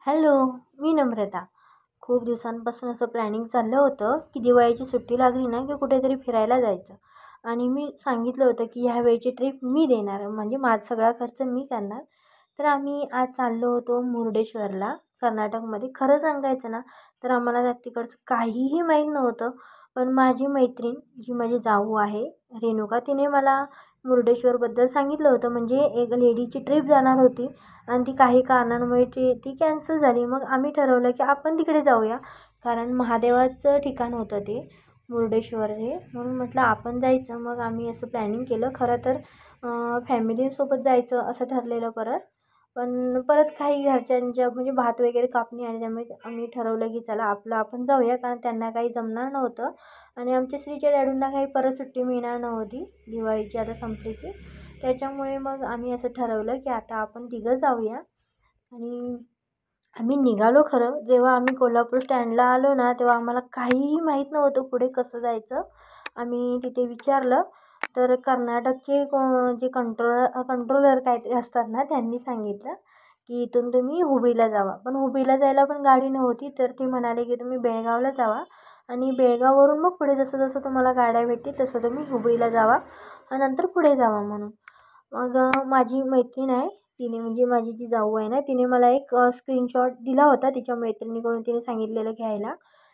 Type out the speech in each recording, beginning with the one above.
Hello, मी नम्रता. खूप दिवसांपासून असं प्लॅनिंग चाललं होतं की दिवाळीची सुट्टी लागली ना की कुठेतरी फिरायला जायचं. आणि मी सांगितलं होतं की ह्या वेळची ट्रिप मी देणार, म्हणजे माझा सगळा खर्च मी करणार. तर आम्ही आज चाललो होतो मुरुडेश्वरला, कर्नाटकमध्ये. खरं सांगायचं ना तर आम्हाला त्या तिकडचं काहीही माहीत नव्हतं. पण माझी मैत्रीण, जी माझी जाऊ आहे रेणुका, तिने मला मुरुडेश्वरबद्दल सांगितलं होतं. म्हणजे एक लेडीची ट्रिप जाणार होती आणि ती काही कारणांमुळे ती कॅन्सल झाली. मग आम्ही ठरवलं की आपण तिकडे जाऊया, कारण महादेवाचं ठिकाण होतं ते मुरुडेश्वर हे. म्हणून म्हटलं आपण जायचं. मग आम्ही असं प्लॅनिंग केलं. खरं तर फॅमिलीसोबत जायचं असं ठरलेलं परत. पण परत काही घरच्यांच्या म्हणजे भात वगैरे कापणी आणि त्यामुळे आम्ही ठरवलं की चला आपलं आपण जाऊया, कारण त्यांना काही जमणार नव्हतं आणि आमच्या श्रीच्या डॅडूंना काही परत सुट्टी मिळणार नव्हती दिवाळीची आता संपली की. त्याच्यामुळे मग आम्ही असं ठरवलं की आता आपण तिघं जाऊया. आणि आम्ही निघालो. खरं जेव्हा आम्ही कोल्हापूर स्टँडला आलो ना तेव्हा आम्हाला काहीही माहीत नव्हतं पुढे कसं जायचं. आम्ही तिथे विचारलं तर कर्नाटकचे जे कंट्रोलर काहीतरी असतात ना, त्यांनी सांगितलं की इथून तुम्ही हुबळीला जावा. पण हुबळीला जायला पण गाडी नव्हती, तर ते म्हणाले की तुम्ही बेळगावला जावा आणि बेळगाववरून मग पुढे जसं जसं तुम्हाला गाड्या भेटतील तसं तुम्ही हुबळीला जावा आणि नंतर पुढे जावा म्हणून. मग माझी मैत्रीण आहे, तिने म्हणजे माझी जी जाऊ आहे ना, तिने मला एक स्क्रीनशॉट दिला होता तिच्या मैत्रिणीकडून तिने सांगितलेलं घ्यायला.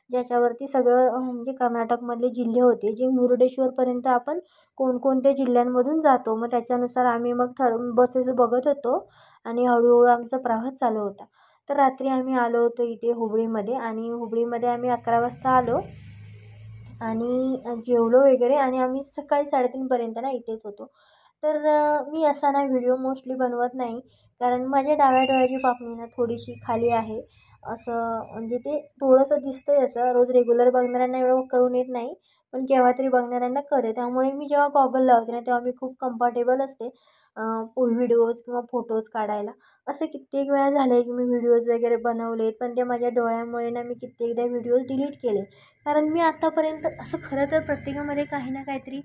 ज्याच्यावरती सगळं म्हणजे कर्नाटकमधले जिल्हे होते, जे मुरुडेश्वरपर्यंत आपण कोणकोणत्या जिल्ह्यांमधून जातो. मग त्याच्यानुसार आम्ही मग बसेस बघत होतो आणि हळूहळू आमचा प्रवास चालू होता. तर रात्री आम्ही आलो होतो इथे हुबळीमध्ये आणि हुबळीमध्ये आम्ही 11 वाजता आलो आणि जेवलो वगैरे आणि आम्ही सकाळी 3:30पर्यंत ना इथेच होतो. तर मी असा ना व्हिडिओ मोस्टली बनवत नाही, कारण माझ्या डाव्या डोळ्याची पापणी ना थोडीशी खाली आहे. असं म्हणजे ते थोडंसं दिसतंय, असं रोज रेग्युलर बघणाऱ्यांना एवढं कळून येत नाही, पण केव्हा तरी बघणाऱ्यांना कळते. त्यामुळे मी जेव्हा गॉगल लावते ना तेव्हा मी खूप कम्फर्टेबल असते व्हिडिओज किंवा फोटोज काढायला. असं कित्येक वेळा झालं आहे की मी व्हिडिओज वगैरे बनवलेत, पण ते माझ्या डोळ्यामुळे ना मी कित्येकदा व्हिडिओज डिलीट केले. कारण मी आत्तापर्यंत असं खरं तर प्रत्येकामध्ये काही ना काहीतरी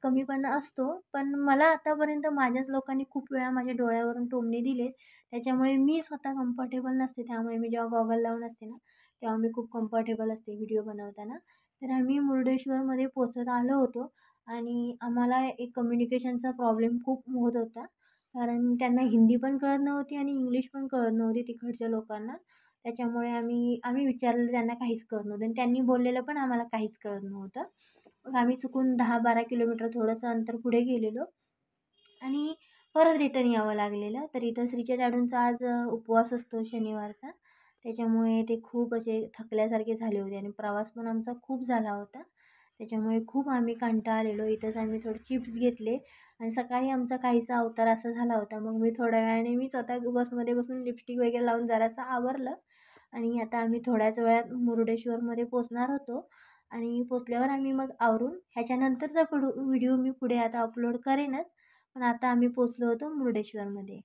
कमीपणा असतो, पण मला आतापर्यंत माझ्याच लोकांनी खूप वेळा माझ्या डोळ्यावरून टोमणे दिले. त्याच्यामुळे मी स्वतः कम्फर्टेबल नसते. त्यामुळे मी जेव्हा गॉगल लावून असते ना तेव्हा मी खूप कम्फर्टेबल असते व्हिडिओ बनवताना. तर आम्ही मुरुडेश्वरमध्ये पोचत आलो होतो आणि आम्हाला एक कम्युनिकेशनचा प्रॉब्लेम खूप होत होता, कारण त्यांना हिंदी पण कळत नव्हती आणि इंग्लिश पण कळत नव्हती तिकडच्या लोकांना. त्याच्यामुळे आम्ही आम्ही विचारलेलं त्यांना काहीच कळत नव्हतं आणि त्यांनी बोललेलं पण आम्हाला काहीच कळत नव्हतं. मग आम्ही चुकून 10-12 किलोमीटर थोडंसं अंतर पुढे गेलेलो आणि परत रिटर्न यावं लागलेलं. तर इथं श्रीच्या डॅडूंचा आज उपवास असतो शनिवारचा. त्याच्यामुळे ते खूप असे थकल्यासारखे झाले होते आणि प्रवास पण आमचा खूप झाला होता. त्याच्यामुळे खूप आम्ही कंटाळलेलो. इथंच आम्ही थोडे चिप्स घेतले आणि सकाळी आमचा काहीसा अवतार असा झाला होता. मग मी थोड्या वेळाने मी स्वतः बसमध्ये बसून लिपस्टिक वगैरे लावून जरासं आवरलं आणि आता आम्ही थोड्याच वेळात मुरुडेश्वरमध्ये पोचणार होतो. आणि पोचल्यावर आम्ही मग आवरून ह्याच्यानंतरचा व्हिडिओ मी पुढे आता अपलोड करेनच. पण आता आम्ही पोचलो होतो मुरुडेश्वरमध्ये.